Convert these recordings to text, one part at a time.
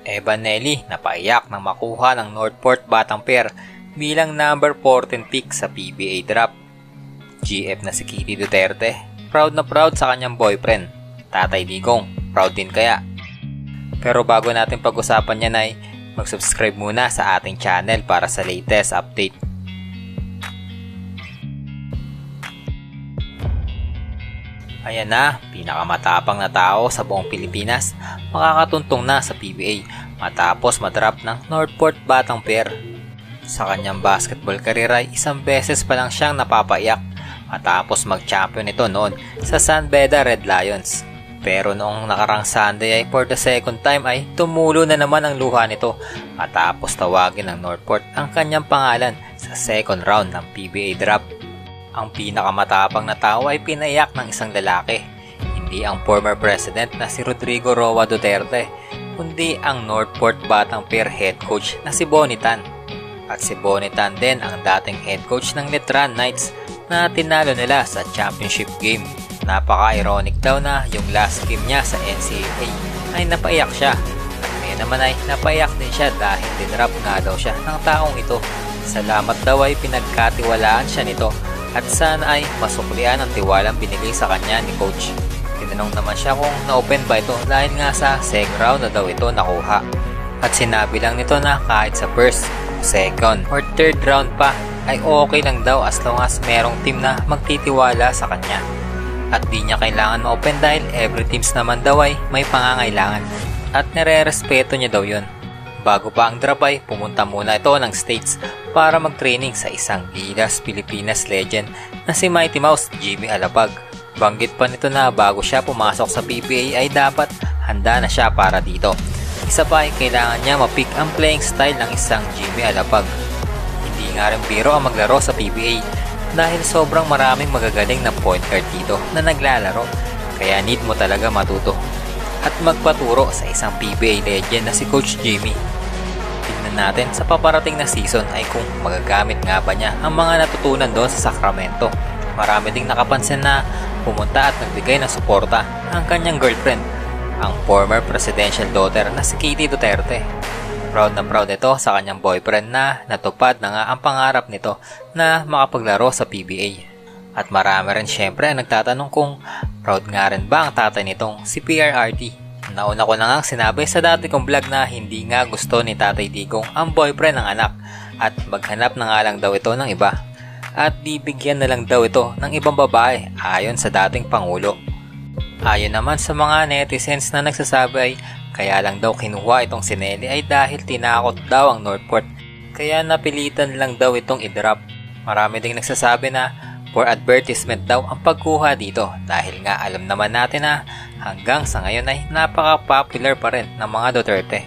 Evan Nelly napaiyak nang makuha ng Northport Batang Pair bilang number 14 pick sa PBA draft. GF na si Kitty Duterte, proud na proud sa kanyang boyfriend. Tatay Digong, proud din kaya? Pero bago natin pag-usapan yan ay mag-subscribe muna sa ating channel para sa latest update. Ayan na, pinakamatapang na tao sa buong Pilipinas makakatuntong na sa PBA matapos madrop ng Northport Batang Pair. Sa kanyang basketball career ay isang beses pa lang siyang napapaiyak matapos mag-champion ito noon sa San Beda Red Lions. Pero noong nakarang Sunday ay for the second time ay tumulo na naman ang luha nito matapos tawagin ng Northport ang kanyang pangalan sa second round ng PBA draft. Ang pinakamatapang na tao ay pinaiyak ng isang lalaki, hindi ang former president na si Rodrigo Roa Duterte, kundi ang Northport Batang Pair head coach na si Bonnie Tan. At si Bonnie Tan din ang dating head coach ng Letran Knights na tinalo nila sa championship game. Napaka-ironic daw na yung last game niya sa NCAA ay napaiyak siya. At ngayon naman ay napaiyak din siya dahil dinrap nga daw siya ng taong ito. Salamat daw ay pinagkatiwalaan siya nito. At sana ay masuklian ang tiwalang binigay sa kanya ni coach. Tinanong naman siya kung na-open ba ito dahil nga sa second round na daw ito nakuha. At sinabi lang nito na kahit sa first, second, or third round pa ay okay lang daw as long as merong team na magtitiwala sa kanya. At di niya kailangan ma-open dahil every teams naman daw ay may pangangailangan. At nire-respeto niya daw yun. Bago pa ang drop ay pumunta muna ito ng States para mag-training sa isang Gilas Pilipinas legend na si Mighty Mouse Jimmy Alapag. Banggit pa nito na bago siya pumasok sa PBA ay dapat handa na siya para dito. Isa pa ay kailangan niya ma-pick ang playing style ng isang Jimmy Alapag. Hindi nga rin biro ang maglaro sa PBA dahil sobrang maraming magagaling na point guard dito na naglalaro, kaya need mo talaga matuto at magpaturo sa isang PBA legend na si Coach Jimmy. Tignan natin sa paparating na season ay kung magagamit nga ba niya ang mga natutunan doon sa Sacramento. Marami ding nakapansin na pumunta at nagbigay ng suporta ang kanyang girlfriend, ang former presidential daughter na si Kitty Duterte. Proud na proud ito sa kanyang boyfriend na natupad na nga ang pangarap nito na makapaglaro sa PBA. At marami rin syempre ang nagtatanong kung proud nga rin ba ang tatay nitong si PRRD. Nauna ko na nga sinabi sa dati kong vlog na hindi nga gusto ni Tatay Digong ang boyfriend ng anak at maghanap na nga lang daw ito ng iba. At bibigyan na lang daw ito ng ibang babae ayon sa dating Pangulo. Ayon naman sa mga netizens na nagsasabi ay kaya lang daw kinuha itong si Nelly ay dahil tinakot daw ang Northport kaya napilitan lang daw itong i-drop. Marami ding nagsasabi na for advertisement daw ang pagkuha dito dahil nga alam naman natin na hanggang sa ngayon ay napaka-popular pa rin ng mga Duterte.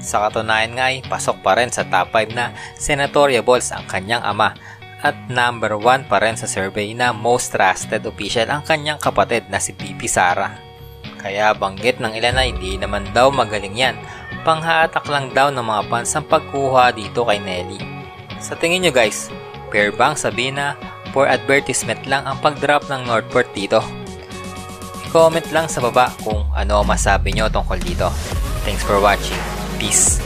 Sa katunayan nga ay pasok pa rin sa top 5 na senatoriables ang kanyang ama at number 1 pa rin sa survey na most trusted official ang kanyang kapatid na si PP Sara. Kaya banggit ng ilan ay di naman daw magaling yan, panghatak lang daw ng mga fans ang pagkuha dito kay Nelly. Sa tingin nyo guys, fair bang sabihin na for advertisement lang ang pag-drop ng Northport dito? I-comment lang sa baba kung ano masabi nyo tungkol dito. Thanks for watching. Peace!